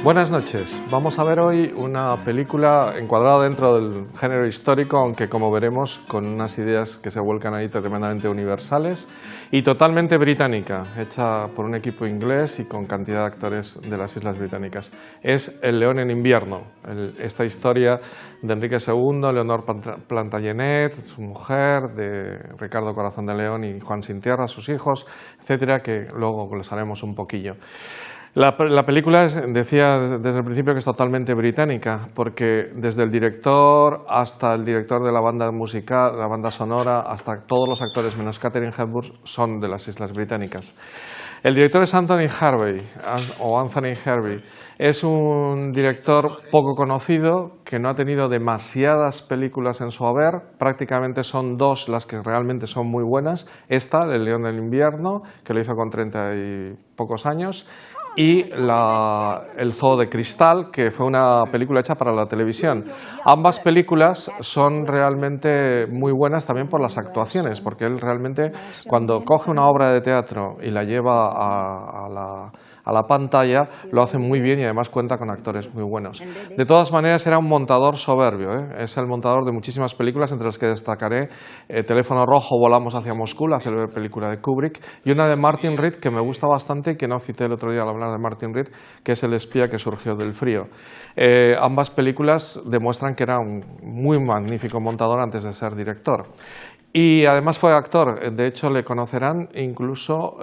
Buenas noches. Vamos a ver hoy una película encuadrada dentro del género histórico, aunque como veremos con unas ideas que se vuelcan ahí tremendamente universales y totalmente británica, hecha por un equipo inglés y con cantidad de actores de las Islas Británicas. Es El león en invierno, esta historia de Enrique II, Leonor Plantagenet, su mujer, de Ricardo Corazón de León y Juan Sin Tierra, sus hijos, etcétera, que luego les haremos un poquillo. La película decía desde el principio que es totalmente británica, porque desde el director hasta el director de la banda musical, la banda sonora, hasta todos los actores menos Katharine Hepburn son de las Islas Británicas. El director es Anthony Hervey, o Anthony Hervey. Es un director poco conocido, que no ha tenido demasiadas películas en su haber. Prácticamente son dos las que realmente son muy buenas. Esta, El león del invierno, que lo hizo con 30 y pocos años, y El zoo de cristal, que fue una película hecha para la televisión. Ambas películas son realmente muy buenas también por las actuaciones, porque él realmente cuando coge una obra de teatro y la lleva a la pantalla, lo hace muy bien y además cuenta con actores muy buenos. De todas maneras, era un montador soberbio, ¿eh? Es el montador de muchísimas películas, entre las que destacaré Teléfono rojo, Volamos hacia Moscú, la célebre película de Kubrick, y una de Martin Reed que me gusta bastante y que no cité el otro día al hablar de Martin Reed, que es El espía que surgió del frío. Ambas películas demuestran que era un muy magnífico montador antes de ser director. Y además fue actor, de hecho le conocerán, incluso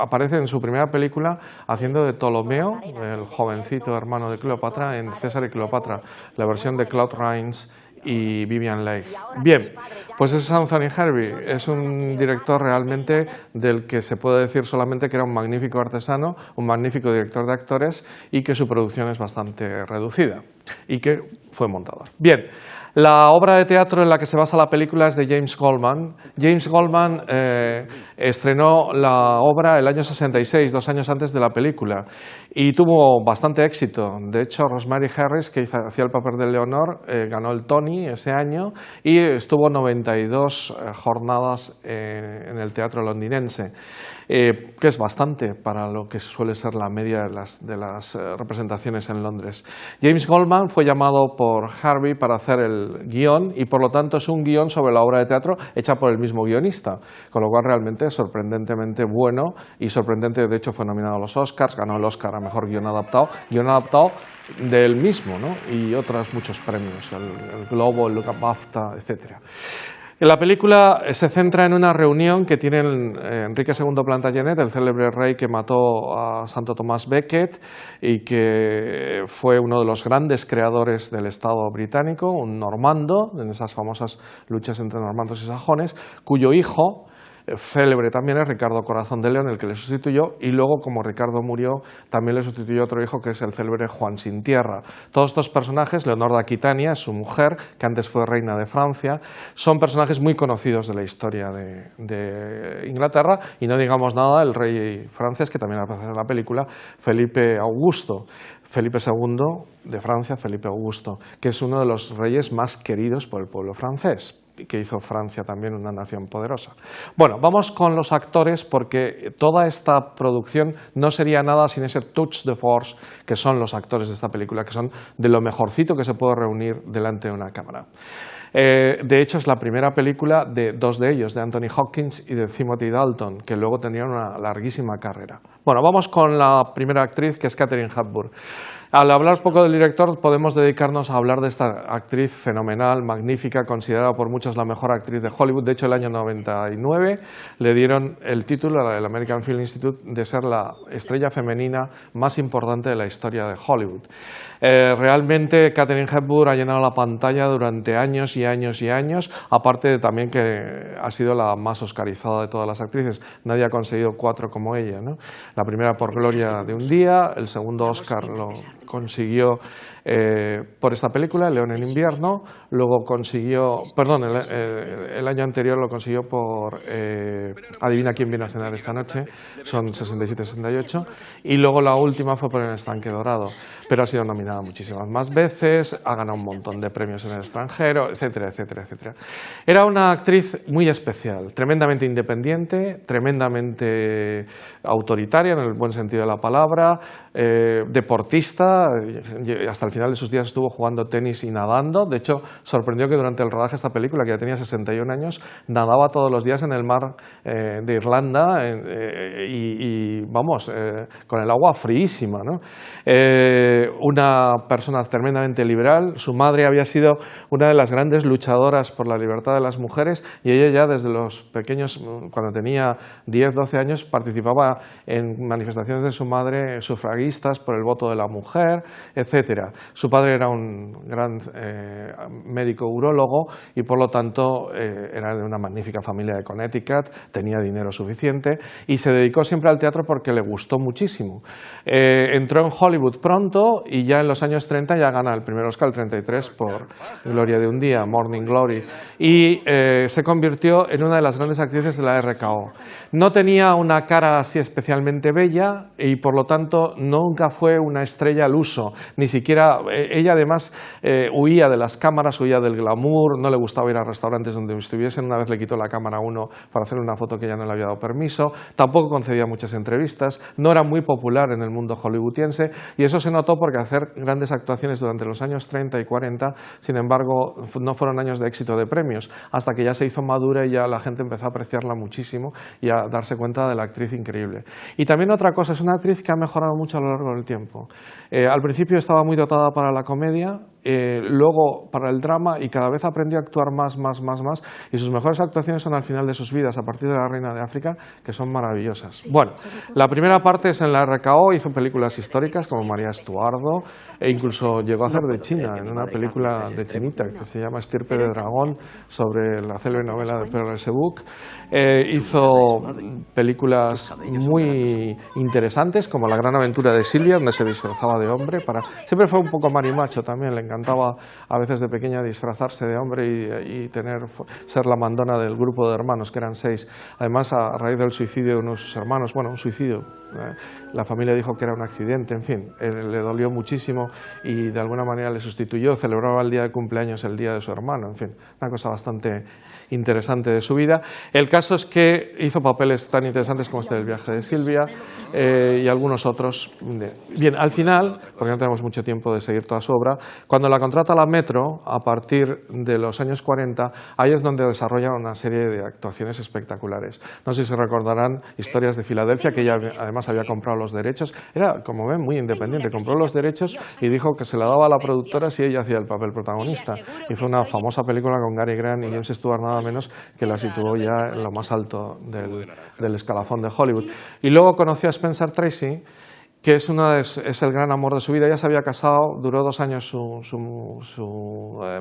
aparece en su primera película haciendo de Ptolomeo, el jovencito hermano de Cleopatra, en César y Cleopatra, la versión de Claude Rains y Vivien Leigh. Bien, pues ese es Anthony Hervey, es un director realmente del que se puede decir solamente que era un magnífico artesano, un magnífico director de actores y que su producción es bastante reducida y que fue montador. Bien. La obra de teatro en la que se basa la película es de James Goldman. James Goldman estrenó la obra el año 66, 2 años antes de la película, y tuvo bastante éxito. De hecho, Rosemary Harris, que hacía el papel de Leonor, ganó el Tony ese año y estuvo 92 jornadas en el teatro londinense, que es bastante para lo que suele ser la media de las representaciones en Londres. James Goldman fue llamado por Harvey para hacer el guión y por lo tanto es un guión sobre la obra de teatro hecha por el mismo guionista, con lo cual realmente es sorprendentemente bueno y sorprendente. De hecho fue nominado a los Oscars, ganó el Oscar a Mejor Guión Adaptado del mismo, ¿no? Y otros muchos premios, el Globo, el BAFTA, etcétera. La película se centra en una reunión que tiene Enrique II Plantagenet, el célebre rey que mató a Santo Tomás Becket y que fue uno de los grandes creadores del Estado británico, un normando, en esas famosas luchas entre normandos y sajones, cuyo hijo célebre también es Ricardo Corazón de León, el que le sustituyó, y luego, como Ricardo murió, también le sustituyó otro hijo que es el célebre Juan Sin Tierra. Todos estos personajes, Leonor de Aquitania, su mujer, que antes fue reina de Francia, son personajes muy conocidos de la historia de Inglaterra, y no digamos nada el rey francés, que también aparece en la película, Felipe Augusto. Felipe II de Francia, Felipe Augusto, que es uno de los reyes más queridos por el pueblo francés, que hizo Francia también una nación poderosa. Bueno, vamos con los actores, porque toda esta producción no sería nada sin ese touch de force que son los actores de esta película, que son de lo mejorcito que se puede reunir delante de una cámara. De hecho, es la primera película de dos de ellos, de Anthony Hopkins y de Timothy Dalton, que luego tenían una larguísima carrera. Bueno, vamos con la primera actriz, que es Katharine Hepburn. Al hablar poco del director, podemos dedicarnos a hablar de esta actriz fenomenal, magnífica, considerada por muchos la mejor actriz de Hollywood. De hecho, el año 99 le dieron el título al American Film Institute de ser la estrella femenina más importante de la historia de Hollywood. Realmente Katharine Hepburn ha llenado la pantalla durante años y años y años, aparte de también que ha sido la más oscarizada de todas las actrices. Nadie ha conseguido 4 como ella, ¿no? La primera por Gloria de un día, el segundo Oscar lo consiguió por esta película, El león en invierno, luego consiguió, perdón, el año anterior lo consiguió por Adivina quién viene a cenar esta noche, son 67-68, y luego la última fue por El estanque dorado, pero ha sido nominada muchísimas más veces, ha ganado un montón de premios en el extranjero, etcétera, etcétera, etcétera. Era una actriz muy especial, tremendamente independiente, tremendamente autoritaria en el buen sentido de la palabra, deportista, atleta, y hasta el final de sus días estuvo jugando tenis y nadando. De hecho, sorprendió que durante el rodaje de esta película, que ya tenía 61 años, nadaba todos los días en el mar de Irlanda con el agua fríísima, ¿no? Una persona tremendamente liberal. Su madre había sido una de las grandes luchadoras por la libertad de las mujeres y ella ya desde los pequeños, cuando tenía 10, 12 años, participaba en manifestaciones de su madre sufragistas por el voto de la mujer, etcétera. Su padre era un gran médico urólogo y por lo tanto era de una magnífica familia de Connecticut, tenía dinero suficiente y se dedicó siempre al teatro porque le gustó muchísimo. Entró en Hollywood pronto y ya en los años 30 ya gana el primer Oscar, el 33, por Gloria de un día, Morning Glory, y se convirtió en una de las grandes actrices de la RKO. No tenía una cara así especialmente bella y por lo tanto nunca fue una estrella al uso, ni siquiera ella además huía de las cámaras, huía del glamour, no le gustaba ir a restaurantes donde estuviesen. Una vez le quitó la cámara a uno para hacer una foto que ya no le había dado permiso, tampoco concedía muchas entrevistas, no era muy popular en el mundo hollywoodiense y eso se notó porque hacer grandes actuaciones durante los años 30 y 40, sin embargo, no fueron años de éxito de premios, hasta que ya se hizo madura y ya la gente empezó a apreciarla muchísimo y a darse cuenta de la actriz increíble. Y también otra cosa, es una actriz que ha mejorado mucho a lo largo del tiempo. Al principio estaba muy dotada para la comedia, luego para el drama y cada vez aprendió a actuar más y sus mejores actuaciones son al final de sus vidas, a partir de La Reina de África, que son maravillosas. Bueno, la primera parte es en la RKO, hizo películas históricas como María Estuardo e incluso llegó a hacer de China en una película de chinita que se llama Estirpe de Dragón, sobre la célebre novela de Pearl S. Buck. Hizo películas muy interesantes como La gran aventura de Silvia, donde se disfrazaba de hombre. Siempre fue un poco marimacho también, le encantaba a veces de pequeña disfrazarse de hombre y ser la mandona del grupo de hermanos, que eran 6. Además, a raíz del suicidio de uno de sus hermanos, bueno, un suicidio, la familia dijo que era un accidente, en fin, le dolió muchísimo y de alguna manera le sustituyó, celebraba el día de cumpleaños el día de su hermano, en fin, una cosa bastante interesante de su vida. El caso es que hizo papeles tan interesantes como este del viaje de Silvia y algunos otros. Bien, al final, porque no tenemos mucho tiempo de seguir toda su obra, cuando la contrata la Metro, a partir de los años 40, ahí es donde desarrolla una serie de actuaciones espectaculares. No sé si se recordarán Historias de Filadelfia, que ella además había comprado los derechos. Era, como ven, muy independiente. Compró los derechos y dijo que se la daba a la productora si ella hacía el papel protagonista. Y fue una famosa película con Cary Grant y James Stewart, nada menos, que la situó ya en lo más alto del escalafón de Hollywood. Y luego conoció a Spencer Tracy, que es el gran amor de su vida. Ella se había casado, duró 2 años su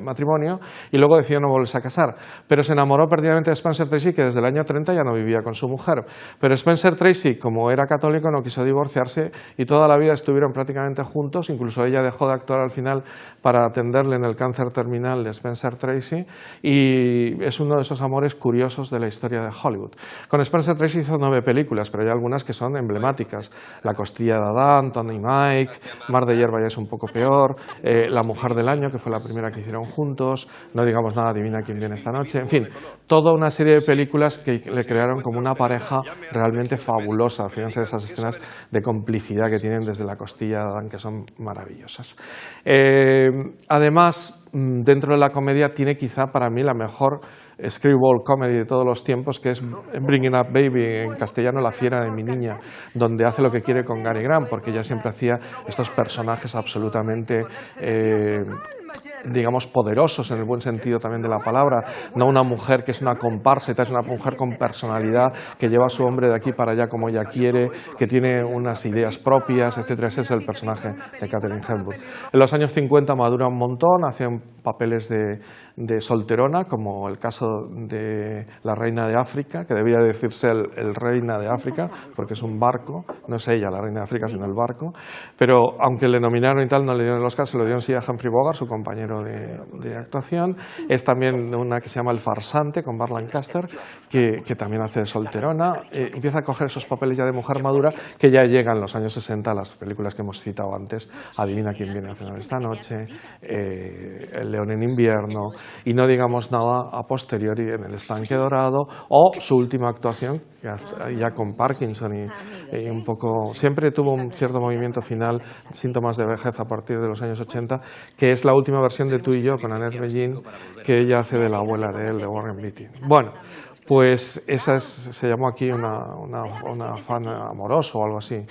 matrimonio y luego decidió no volverse a casar. Pero se enamoró perdidamente de Spencer Tracy, que desde el año 30 ya no vivía con su mujer. Pero Spencer Tracy, como era católico, no quiso divorciarse y toda la vida estuvieron prácticamente juntos. Incluso ella dejó de actuar al final para atenderle en el cáncer terminal de Spencer Tracy y es uno de esos amores curiosos de la historia de Hollywood. Con Spencer Tracy hizo 9 películas, pero hay algunas que son emblemáticas. La costilla de Adán, Tony Mike, Mar de hierba ya es un poco peor, La mujer del año, que fue la primera que hicieron juntos, No digamos nada, adivina quién viene esta noche, en fin, toda una serie de películas que le crearon como una pareja realmente fabulosa. Fíjense esas escenas de complicidad que tienen desde la costilla de Adán, que son maravillosas. Además, dentro de la comedia tiene quizá para mí la mejor screwball comedy de todos los tiempos, que es Bringing Up Baby, en castellano La fiera de mi niña, donde hace lo que quiere con Cary Grant, porque ella siempre hacía estos personajes absolutamente digamos poderosos en el buen sentido también de la palabra, no una mujer que es una comparsa, es una mujer con personalidad que lleva a su hombre de aquí para allá como ella quiere, que tiene unas ideas propias, etcétera. Ese es el personaje de Katharine Hepburn. En los años 50 madura un montón, hace papeles de solterona, como el caso de La Reina de África, que debía decirse el Reina de África, porque es un barco, no es ella la Reina de África, sino el barco, pero aunque le nominaron y tal, no le dieron el Oscar, se lo dieron sí a Humphrey Bogart, su compañero género de actuación. Es también una que se llama El farsante, con Burt Lancaster, que también hace de solterona. Empieza a coger esos papeles ya de mujer madura que ya llegan en los años 60, las películas que hemos citado antes, Adivina quién viene a cenar esta noche, El león en invierno, y no digamos nada a posteriori en El estanque dorado, o su última actuación, ya con Parkinson y un poco... Siempre tuvo un cierto movimiento final, síntomas de vejez a partir de los años 80, que es la última versión de Tú y yo, con Annette Bening, que ella hace de la abuela de él, de Warren Beatty. Bueno, pues esa se llamó aquí una afán amoroso o algo así,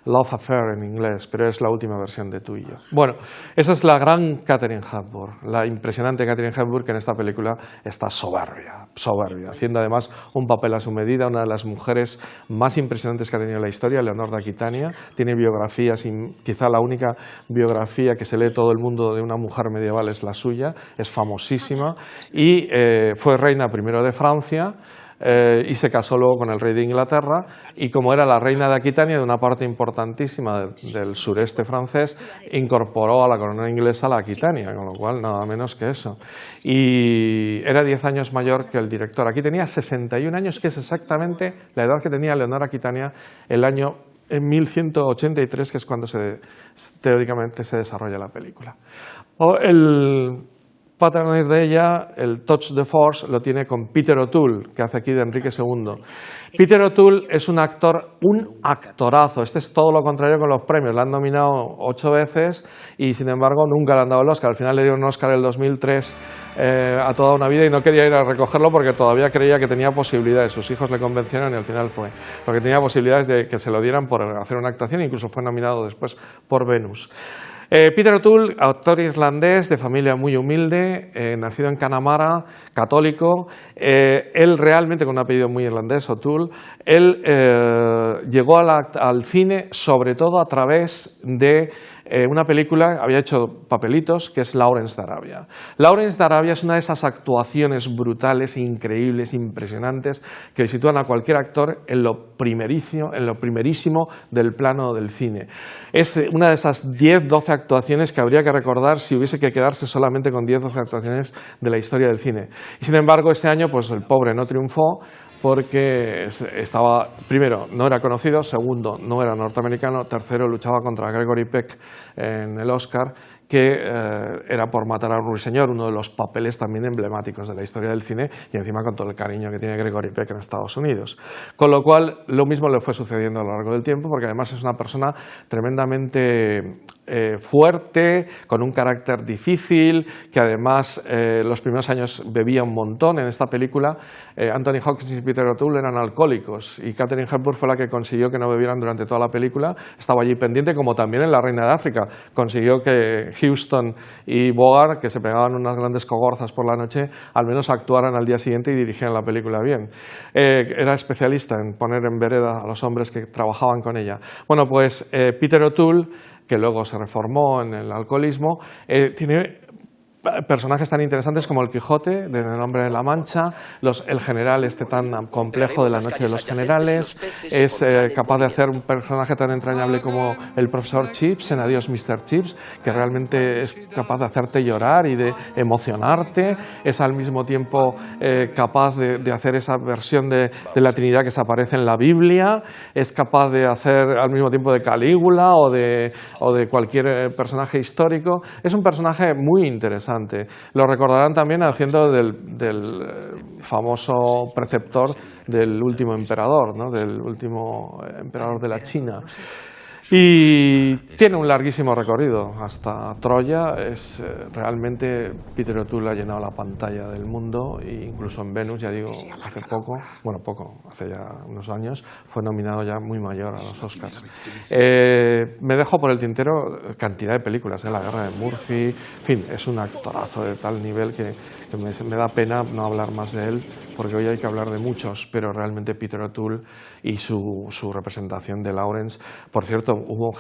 Love Affair en inglés, pero es la última versión de Tú y yo. Bueno, esa es la gran Katharine Hepburn, la impresionante Katharine Hepburn, que en esta película está soberbia, haciendo además un papel a su medida, una de las mujeres más impresionantes que ha tenido la historia, Leonor de Aquitania. Tiene biografías, y quizá la única biografía que se lee todo el mundo de una mujer medieval es la suya, es famosísima, y fue reina primero de Francia, y se casó luego con el rey de Inglaterra, y como era la reina de Aquitania, de una parte importantísima del sureste francés, incorporó a la corona inglesa la Aquitania, con lo cual nada menos que eso. Y era 10 años mayor que el director. Aquí tenía 61 años, que es exactamente la edad que tenía Leonor Aquitania el año en 1183, que es cuando teóricamente se desarrolla la película. El pattern de ella, el touch de force, lo tiene con Peter O'Toole, que hace aquí de Enrique II. Peter O'Toole es un actor, un actorazo. Este es todo lo contrario con los premios. Le han nominado 8 veces y, sin embargo, nunca le han dado el Oscar. Al final le dieron un Oscar en el 2003 a toda una vida, y no quería ir a recogerlo porque todavía creía que tenía posibilidades. Sus hijos le convencieron y al final fue. Porque tenía posibilidades de que se lo dieran por hacer una actuación, incluso fue nominado después por Venus. Peter O'Toole, actor irlandés de familia muy humilde, nacido en Connemara, católico. Él realmente, con un apellido muy irlandés, O'Toole, él llegó al cine sobre todo a través de una película, había hecho papelitos, que es Lawrence de Arabia. Lawrence de Arabia es una de esas actuaciones brutales, increíbles, impresionantes, que le sitúan a cualquier actor en lo primerísimo del plano del cine. Es una de esas 10-12 actuaciones que habría que recordar si hubiese que quedarse solamente con 10-12 actuaciones de la historia del cine. Y sin embargo, ese año, pues el pobre no triunfó, porque estaba, primero, no era conocido, segundo, no era norteamericano, tercero, luchaba contra Gregory Peck en el Oscar, que era Por matar a un ruiseñor, uno de los papeles también emblemáticos de la historia del cine, y encima con todo el cariño que tiene Gregory Peck en Estados Unidos. Con lo cual, lo mismo le fue sucediendo a lo largo del tiempo, porque además es una persona tremendamente fuerte, con un carácter difícil, que además los primeros años bebía un montón. En esta película, Anthony Hopkins y Peter O'Toole eran alcohólicos, y Katharine Hepburn fue la que consiguió que no bebieran durante toda la película. Estaba allí pendiente, como también en La Reina de África. Consiguió que Houston y Bogart, que se pegaban unas grandes cogorzas por la noche, al menos actuaran al día siguiente y dirigieran la película bien. Era especialista en poner en vereda a los hombres que trabajaban con ella. Bueno, pues Peter O'Toole, que luego se reformó en el alcoholismo, tiene personajes tan interesantes como el Quijote, de El hombre de la Mancha, el general tan complejo de La noche de los generales, es capaz de hacer un personaje tan entrañable como el profesor Chips en Adiós Mr. Chips, que realmente es capaz de hacerte llorar y de emocionarte. Es al mismo tiempo capaz de hacer esa versión de la Trinidad que se aparece en la Biblia, es capaz de hacer al mismo tiempo de Calígula o de cualquier personaje histórico. Es un personaje muy interesante. Lo recordarán también haciendo del famoso preceptor del último emperador, ¿no? Del último emperador de la China. Y tiene un larguísimo recorrido hasta Troya. Realmente Peter O'Toole ha llenado la pantalla del mundo, e incluso en Venus, ya digo, hace hace ya unos años, fue nominado ya muy mayor a los Oscars. Me dejo por el tintero cantidad de películas, La guerra de Murphy, en fin, es un actorazo de tal nivel que me da pena no hablar más de él, porque hoy hay que hablar de muchos, pero realmente Peter O'Toole y su representación de Lawrence. Por cierto,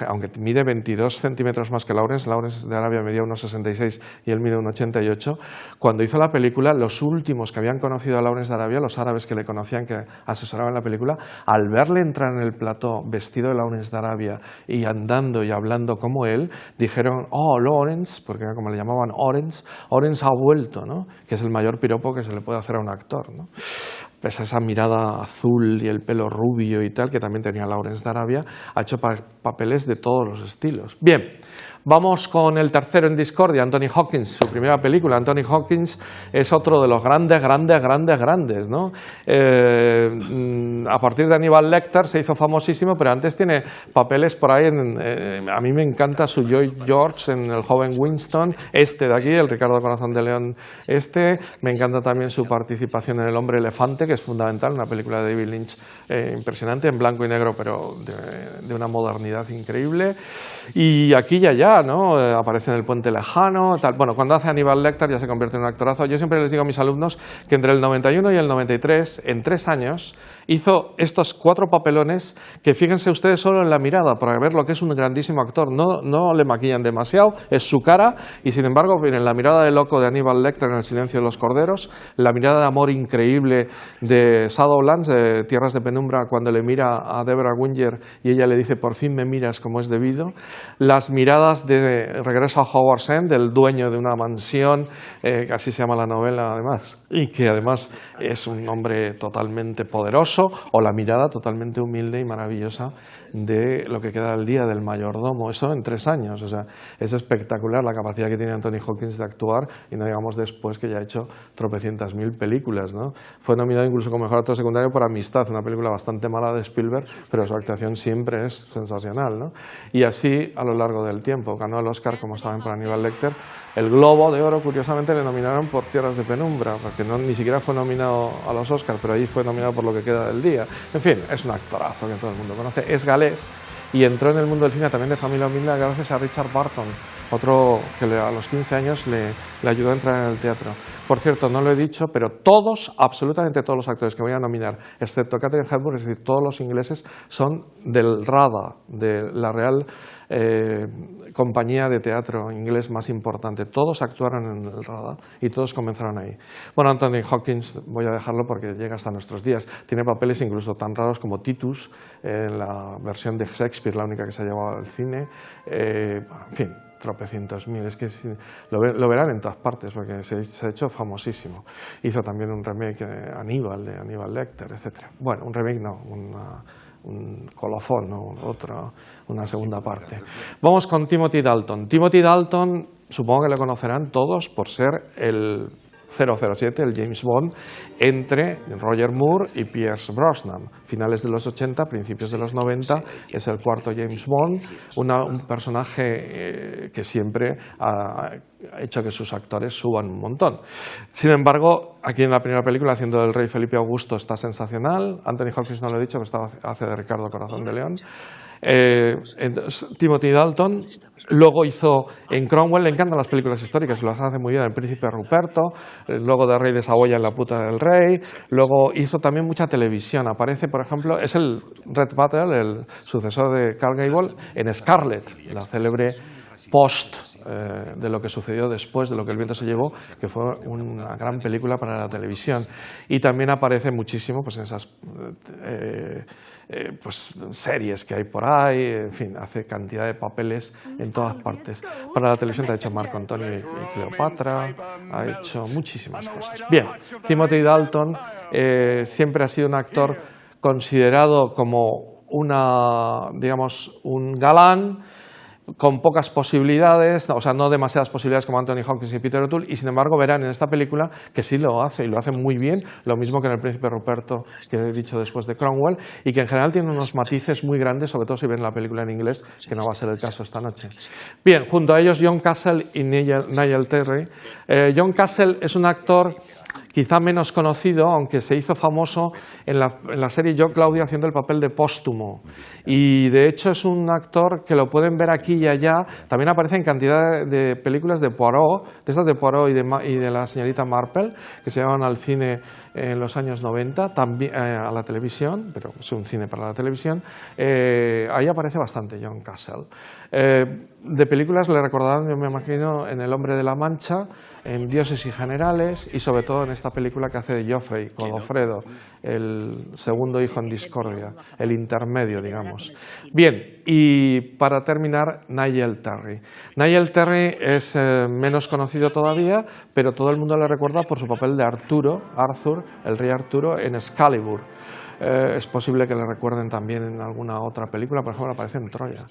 aunque mide 22 centímetros más que Lawrence de Arabia medía unos 66 y él mide unos 88, cuando hizo la película, los últimos que habían conocido a Lawrence de Arabia, los árabes que le conocían, que asesoraban la película, al verle entrar en el plató vestido de Lawrence de Arabia y andando y hablando como él, dijeron, oh, Lawrence, porque era como le llamaban Orenz ha vuelto, ¿no? Que es el mayor piropo que se le puede hacer a un actor, ¿no? Pues esa mirada azul y el pelo rubio y tal, que también tenía Lawrence de Arabia, ha hecho papeles de todos los estilos. Bien, vamos con el tercero en discordia, Anthony Hopkins, su primera película. Anthony Hopkins es otro de los grandes, ¿no? A partir de Hannibal Lecter se hizo famosísimo, pero antes tiene papeles por ahí, a mí me encanta su Joy George en El joven Winston, este de aquí, el Ricardo Corazón de León me encanta también su participación en El hombre elefante, que es fundamental, una película de David Lynch impresionante, en blanco y negro, pero de una modernidad increíble. Y aquí y allá, ¿no? Aparece en El puente lejano, tal. Bueno, cuando hace Hannibal Lecter ya se convierte en un actorazo. Yo siempre les digo a mis alumnos que entre el 91 y el 93, en 3 años, hizo estos 4 papelones que, fíjense ustedes solo en la mirada, para ver lo que es un grandísimo actor. No le maquillan demasiado, es su cara, y sin embargo, miren, la mirada de loco de Hannibal Lecter en El silencio de los corderos, la mirada de amor increíble de Shadowlands, de Tierras de penumbra, cuando le mira a Deborah Winger y ella le dice, por fin me miras como es debido, las miradas de Regreso a Hogwarts End, del dueño de una mansión, que así se llama la novela además, y que además es un hombre totalmente poderoso, o la mirada totalmente humilde y maravillosa de Lo que queda del día, del mayordomo. Eso en 3 años, o sea, es espectacular la capacidad que tiene Anthony Hopkins de actuar, y no digamos después que ya ha hecho tropecientas mil películas, ¿no? Fue nominado incluso como mejor actor secundario por Amistad, una película bastante mala de Spielberg, pero su actuación siempre es sensacional, ¿no? Y así a lo largo del tiempo. Ganó el Oscar, como saben, por Hannibal Lecter. El Globo de Oro, curiosamente, le nominaron por Tierras de penumbra, porque ni siquiera fue nominado a los Oscars, pero allí fue nominado por Lo que queda del día. En fin, es un actorazo que todo el mundo conoce. Es galés y entró en el mundo del cine también de familia humilde gracias a Richard Burton, otro que a los 15 años le ayudó a entrar en el teatro. Por cierto, no lo he dicho, pero todos, absolutamente todos los actores que voy a nominar, excepto Katharine Hepburn, es decir, todos los ingleses, son del RADA, de la Real compañía de teatro inglés más importante. Todos actuaron en el RADA y todos comenzaron ahí. Bueno, Anthony Hopkins, voy a dejarlo porque llega hasta nuestros días. Tiene papeles incluso tan raros como Titus, en la versión de Shakespeare, la única que se ha llevado al cine. En fin, tropecientos mil, es que lo verán en todas partes porque se ha hecho famosísimo. Hizo también un remake de Hannibal Lecter, etc. Bueno, un remake no, un colofón, ¿no? Una segunda parte. Vamos con Timothy Dalton. Timothy Dalton, supongo que le conocerán todos por ser el 007, el James Bond, entre Roger Moore y Pierce Brosnan. Finales de los 80, principios de los 90, es el cuarto James Bond, un personaje que siempre ha hecho que sus actores suban un montón. Sin embargo, aquí en la primera película, haciendo del rey Felipe Augusto, está sensacional. Anthony Hopkins no lo he dicho, pero hace de Ricardo Corazón de León. Timothy Dalton, luego hizo en Cromwell, le encantan las películas históricas, las hace muy bien, El príncipe Ruperto, luego de Rey de Saboya en La puta del rey, luego hizo también mucha televisión, aparece por ejemplo, es el Red Battle, el sucesor de Carl Gable, en Scarlett, la célebre post de lo que sucedió después de Lo que el viento se llevó, que fue una gran película para la televisión, y también aparece muchísimo pues en esas pues series que hay por ahí, en fin, hace cantidad de papeles en todas partes. Para la televisión ha hecho Marco Antonio y Cleopatra, ha hecho muchísimas cosas. Bien, Timothy Dalton siempre ha sido un actor considerado como digamos, un galán, con pocas posibilidades, o sea, no demasiadas posibilidades como Anthony Hopkins y Peter O'Toole, y sin embargo verán en esta película que sí lo hace, y lo hace muy bien, lo mismo que en El príncipe Ruperto, que he dicho después de Cromwell, y que en general tiene unos matices muy grandes, sobre todo si ven la película en inglés, que no va a ser el caso esta noche. Bien, junto a ellos John Castle y Nigel Terry. John Castle es un actor quizá menos conocido, aunque se hizo famoso en la serie Yo, Claudia, haciendo el papel de Póstumo. Y de hecho es un actor que lo pueden ver aquí y allá. También aparece en cantidad de películas de Poirot, de estas de Poirot y de la señorita Marple, que se llevaban al cine en los años 90, también a la televisión, pero es un cine para la televisión. Ahí aparece bastante John Cassell. De películas le recordarán, yo me imagino, en El hombre de la Mancha, en Dioses y Generales, y sobre todo en esta película que hace de Joffrey, Godofredo, el segundo hijo en discordia, el intermedio, digamos. Bien, y para terminar, Nigel Terry. Nigel Terry es menos conocido todavía, pero todo el mundo le recuerda por su papel de Arthur, el rey Arturo, en Excalibur. Es posible que le recuerden también en alguna otra película, por ejemplo, aparece en Troya.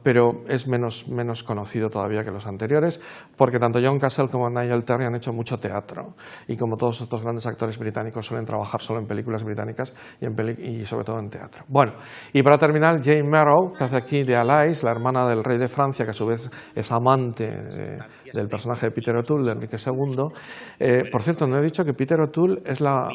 Pero es menos conocido todavía que los anteriores, porque tanto John Cassell como Nigel Terry han hecho mucho teatro, y como todos estos grandes actores británicos suelen trabajar solo en películas británicas y sobre todo en teatro. Bueno, y para terminar, Jane Merrow, que hace aquí de Alais, la hermana del rey de Francia, que a su vez es amante del personaje de Peter O'Toole, de Enrique II. Por cierto, no he dicho que Peter O'Toole es la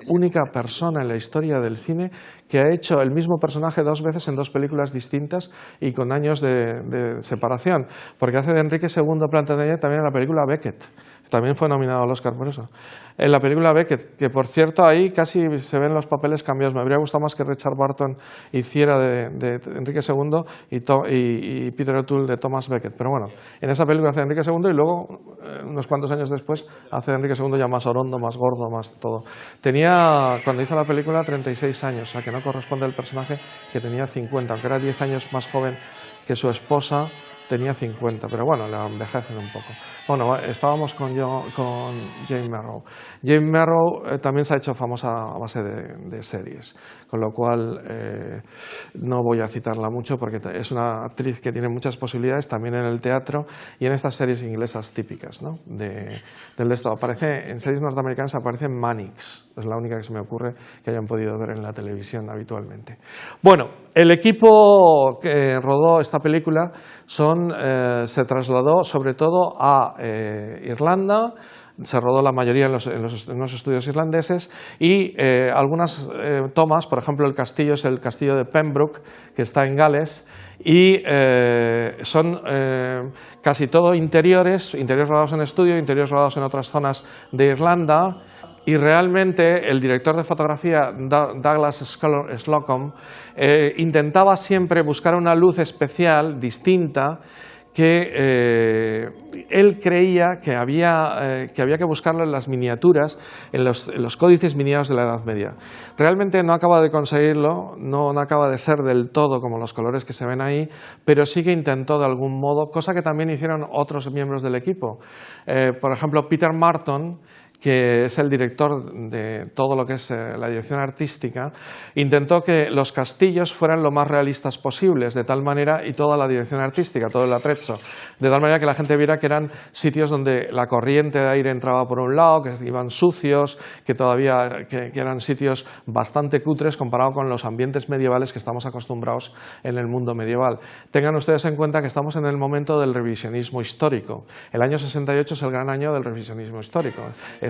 única persona en la historia del cine que ha hecho el mismo personaje 2 veces en 2 películas distintas y con años de separación, porque hace de Enrique II Plantagenet también en la película Beckett. También fue nominado al Oscar por eso. En la película Beckett, que por cierto ahí casi se ven los papeles cambiados. Me habría gustado más que Richard Burton hiciera de Enrique II y Peter O'Toole de Thomas Beckett. Pero bueno, en esa película hace de Enrique II y luego, unos cuantos años después, hace de Enrique II ya más orondo, más gordo, más todo. Tenía, cuando hizo la película, 36 años, o sea que no corresponde al personaje, que tenía 50, aunque era 10 años más joven que su esposa. Tenía 50, pero bueno, la envejecen un poco. Bueno, estábamos con Jane Merrow. Jane Merrow también se ha hecho famosa a base de series, con lo cual no voy a citarla mucho porque es una actriz que tiene muchas posibilidades también en el teatro y en estas series inglesas típicas, ¿no? del esto. Aparece en series norteamericanas, aparece en Mannix, es la única que se me ocurre que hayan podido ver en la televisión habitualmente. Bueno, el equipo que rodó esta película se trasladó sobre todo a Irlanda. Se rodó la mayoría en los estudios irlandeses y algunas tomas, por ejemplo el castillo es el castillo de Pembroke, que está en Gales, y son casi todo interiores rodados en estudio, interiores rodados en otras zonas de Irlanda. Y realmente el director de fotografía, Douglas Slocum, intentaba siempre buscar una luz especial, distinta, que él creía que había que buscarlo en las miniaturas, en los códices miniados de la Edad Media. Realmente no acaba de conseguirlo, no acaba de ser del todo como los colores que se ven ahí, pero sí que intentó de algún modo, cosa que también hicieron otros miembros del equipo. Por ejemplo, Peter Marton, que es el director de todo lo que es la dirección artística, intentó que los castillos fueran lo más realistas posibles, de tal manera, y toda la dirección artística, todo el atrecho, de tal manera que la gente viera que eran sitios donde la corriente de aire entraba por un lado, que iban sucios, que eran sitios bastante cutres comparado con los ambientes medievales que estamos acostumbrados en el mundo medieval. Tengan ustedes en cuenta que estamos en el momento del revisionismo histórico. El año 68 es el gran año del revisionismo histórico.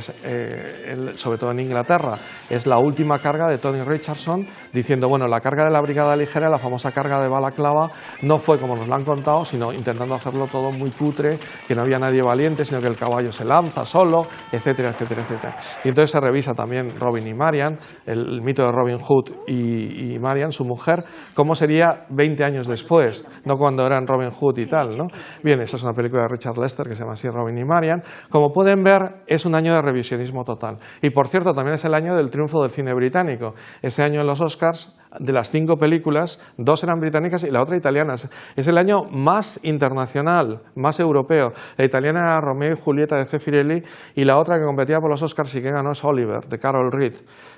Sobre todo en Inglaterra, es la última carga de Tony Richardson diciendo, bueno, la carga de la brigada ligera, la famosa carga de Balaclava, no fue como nos lo han contado, sino intentando hacerlo todo muy cutre, que no había nadie valiente, sino que el caballo se lanza solo, etcétera, etcétera, etcétera. Y entonces se revisa también Robin y Marian, el mito de Robin Hood y Marian, su mujer, cómo sería 20 años después, no cuando eran Robin Hood y tal, ¿no? Bien, esa es una película de Richard Lester que se llama así, Robin y Marian. Como pueden ver, es un año de revisionismo total. Y por cierto, también es el año del triunfo del cine británico. Ese año en los Oscars, de las 5 películas, 2 eran británicas y la otra italianas. Es el año más internacional, más europeo. La italiana era Romeo y Julieta de Zeffirelli y la otra que competía por los Oscars y que ganó es Oliver, de Carol Reed.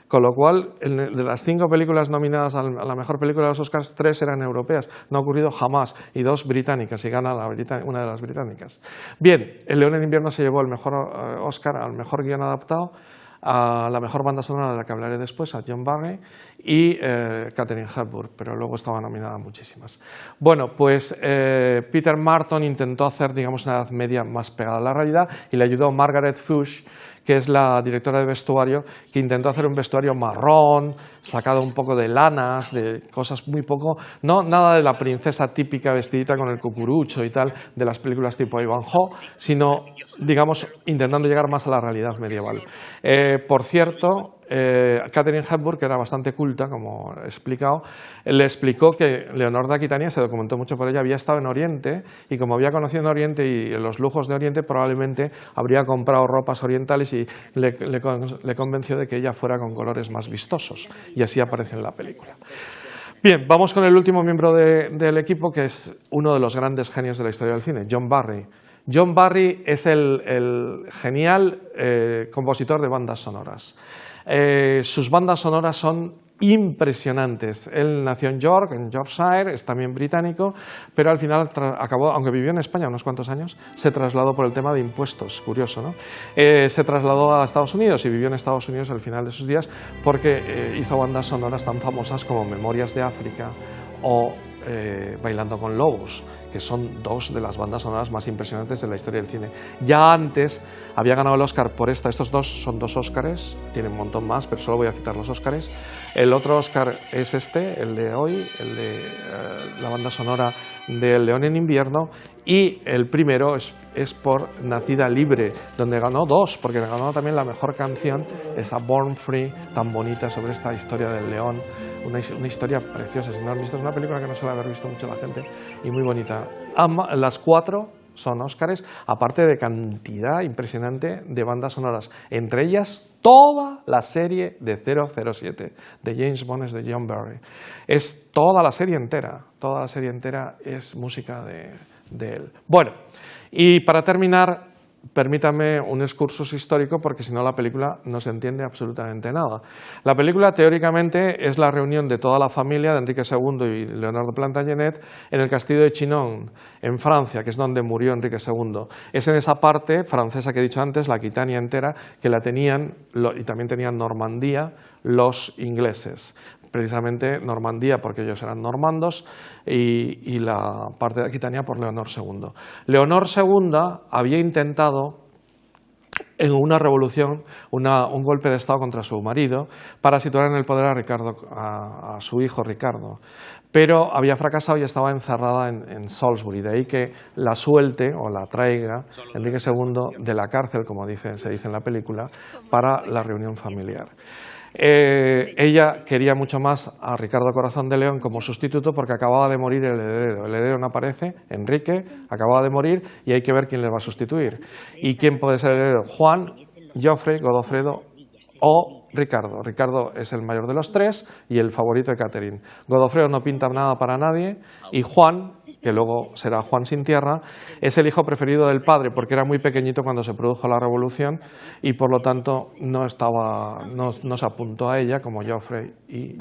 Con lo cual, de las 5 películas nominadas a la mejor película de los Oscars, 3 eran europeas. No ha ocurrido jamás. Y 2 británicas, y gana una de las británicas. Bien, El León en invierno se llevó el mejor Oscar al mejor guión adaptado, a la mejor banda sonora de la que hablaré después, a John Barry y Katharine Hepburn, pero luego estaba nominada a muchísimas. Bueno, pues Peter Marton intentó hacer, digamos, una Edad Media más pegada a la realidad y le ayudó Margaret Fuchs, que es la directora de vestuario, que intentó hacer un vestuario marrón, sacado un poco de lanas, de cosas muy poco, no nada de la princesa típica vestidita con el cucurucho y tal, de las películas tipo Ivanhoe, sino, digamos, intentando llegar más a la realidad medieval. Por cierto, Katharine Hepburn, que era bastante culta, como he explicado, le explicó que Leonor de Aquitania, se documentó mucho por ella, había estado en Oriente y como había conocido en Oriente y los lujos de Oriente, probablemente habría comprado ropas orientales y le convenció de que ella fuera con colores más vistosos, y así aparece en la película. Bien, vamos con el último miembro del equipo, que es uno de los grandes genios de la historia del cine, John Barry. John Barry es el genial compositor de bandas sonoras. Sus bandas sonoras son impresionantes. Él nació en York, en Yorkshire, es también británico, pero al final acabó, aunque vivió en España unos cuantos años, se trasladó por el tema de impuestos, curioso, ¿no? Se trasladó a Estados Unidos y vivió en Estados Unidos al final de sus días porque hizo bandas sonoras tan famosas como Memorias de África o Bailando con Lobos, que son dos de las bandas sonoras más impresionantes de la historia del cine. Ya antes había ganado el Oscar por esta. Estos dos son dos Oscars, tienen un montón más, pero solo voy a citar los Oscars. El otro Oscar es este, el de hoy, el de la banda sonora de El León en invierno, y el primero es por Nacida libre, donde ganó dos, porque ganó también la mejor canción, esa Born Free, tan bonita, sobre esta historia del león, una historia preciosa. Si no han visto, es una película que no suele haber visto mucho la gente y muy bonita. Las cuatro son Óscares, aparte de cantidad impresionante de bandas sonoras, entre ellas toda la serie de 007 de James Bond, es de John Barry. Es toda la serie entera es música de él. Bueno, y para terminar, permítame un excursus histórico, porque si no la película no se entiende absolutamente nada. La película teóricamente es la reunión de toda la familia de Enrique II y Leonor de Plantagenet en el castillo de Chinon, en Francia, que es donde murió Enrique II. Es en esa parte francesa que he dicho antes, la Aquitania entera, que la tenían, y también tenían Normandía, los ingleses. Precisamente Normandía porque ellos eran normandos y la parte de Aquitania por Leonor II. Leonor II había intentado en una revolución, un golpe de Estado contra su marido para situar en el poder a Ricardo, a su hijo Ricardo, pero había fracasado y estaba encerrada en Salisbury, de ahí que la suelte o la traiga Enrique II de la cárcel, como se dice en la película, para la reunión familiar. Ella quería mucho más a Ricardo Corazón de León como sustituto porque acababa de morir el heredero. El heredero no aparece, Enrique acababa de morir y hay que ver quién le va a sustituir. ¿Y quién puede ser el heredero? Juan, Joffrey, Godofredo o Ricardo. Ricardo es el mayor de los tres y el favorito de Catherine. Godofredo no pinta nada para nadie y Juan, que luego será Juan sin tierra, es el hijo preferido del padre porque era muy pequeñito cuando se produjo la revolución y por lo tanto no se apuntó a ella como Joffrey y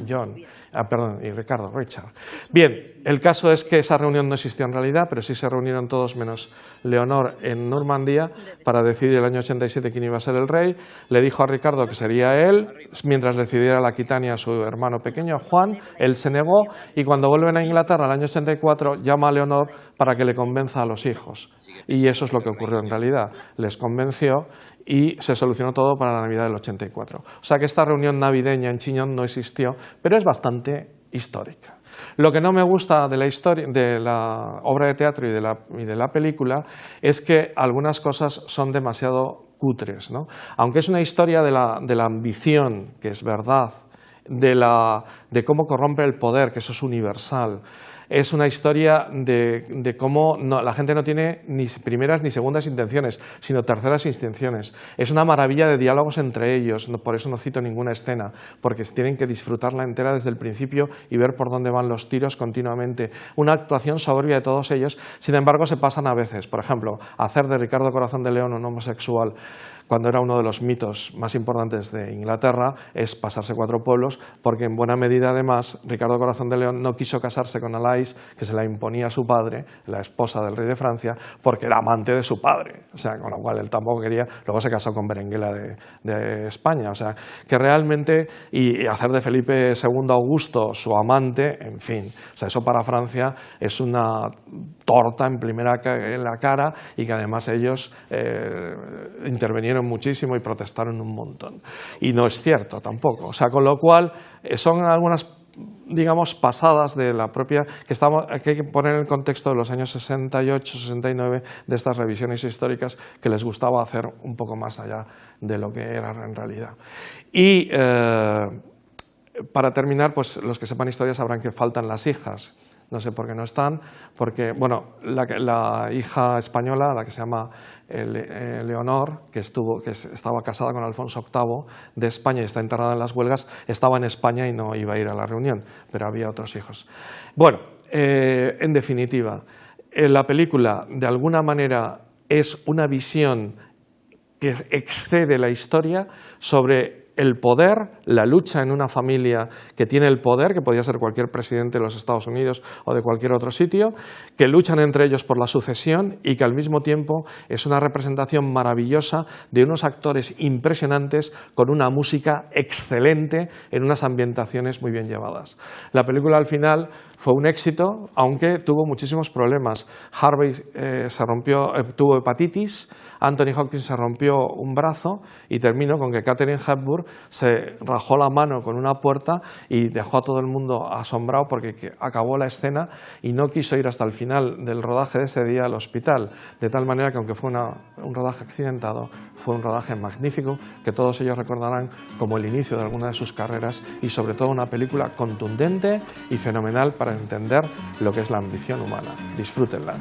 Ricardo, Richard. Bien, el caso es que esa reunión no existió en realidad, pero sí se reunieron todos menos Leonor en Normandía para decidir el año 87 quién iba a ser el rey. Le dijo a Ricardo que sería él, mientras decidiera la Aquitania a su hermano pequeño, Juan. Él se negó y cuando vuelven a Inglaterra al año 84 llama a Leonor para que le convenza a los hijos. Y eso es lo que ocurrió en realidad. Les convenció y se solucionó todo para la Navidad del 84. O sea que esta reunión navideña en Chinon no existió, pero es bastante histórica. Lo que no me gusta de la historia, de la obra de teatro y de la película es que algunas cosas son demasiado cutres, ¿no? Aunque es una historia de la ambición, que es verdad, de cómo corrompe el poder, que eso es universal. Es una historia de cómo la gente no tiene ni primeras ni segundas intenciones, sino terceras intenciones. Es una maravilla de diálogos entre ellos, por eso no cito ninguna escena, porque tienen que disfrutarla entera desde el principio y ver por dónde van los tiros continuamente. Una actuación soberbia de todos ellos, sin embargo se pasan a veces. Por ejemplo, hacer de Ricardo Corazón de León un homosexual cuando era uno de los mitos más importantes de Inglaterra es pasarse 4 pueblos, porque en buena medida además Ricardo Corazón de León no quiso casarse con Alai país que se la imponía su padre, la esposa del rey de Francia, porque era amante de su padre, o sea, con lo cual él tampoco quería, luego se casó con Berenguela de España, o sea, que realmente, y hacer de Felipe II Augusto su amante, en fin, o sea, eso para Francia es una torta en la cara, y que además ellos intervinieron muchísimo y protestaron un montón. Y no es cierto tampoco, o sea, con lo cual son algunas, digamos, pasadas de la propia, que hay que poner en el contexto de los años 68, 69, de estas revisiones históricas que les gustaba hacer un poco más allá de lo que era en realidad. Y para terminar, pues los que sepan historia sabrán que faltan las hijas. No sé por qué no están, porque bueno, la hija española, la que se llama Leonor, que estaba casada con Alfonso VIII de España y está enterrada en las Huelgas, estaba en España y no iba a ir a la reunión, pero había otros hijos. Bueno, en definitiva, la película de alguna manera es una visión que excede la historia sobre el poder, la lucha en una familia que tiene el poder, que podría ser cualquier presidente de los Estados Unidos o de cualquier otro sitio, que luchan entre ellos por la sucesión y que al mismo tiempo es una representación maravillosa de unos actores impresionantes con una música excelente en unas ambientaciones muy bien llevadas. La película al final fue un éxito, aunque tuvo muchísimos problemas. Harvey tuvo hepatitis, Anthony Hopkins se rompió un brazo y terminó con que Katharine Hepburn se rajó la mano con una puerta y dejó a todo el mundo asombrado porque acabó la escena y no quiso ir hasta el final del rodaje de ese día al hospital, de tal manera que aunque fue un rodaje accidentado, fue un rodaje magnífico que todos ellos recordarán como el inicio de alguna de sus carreras y sobre todo una película contundente y fenomenal para entender lo que es la ambición humana. Disfrútenla.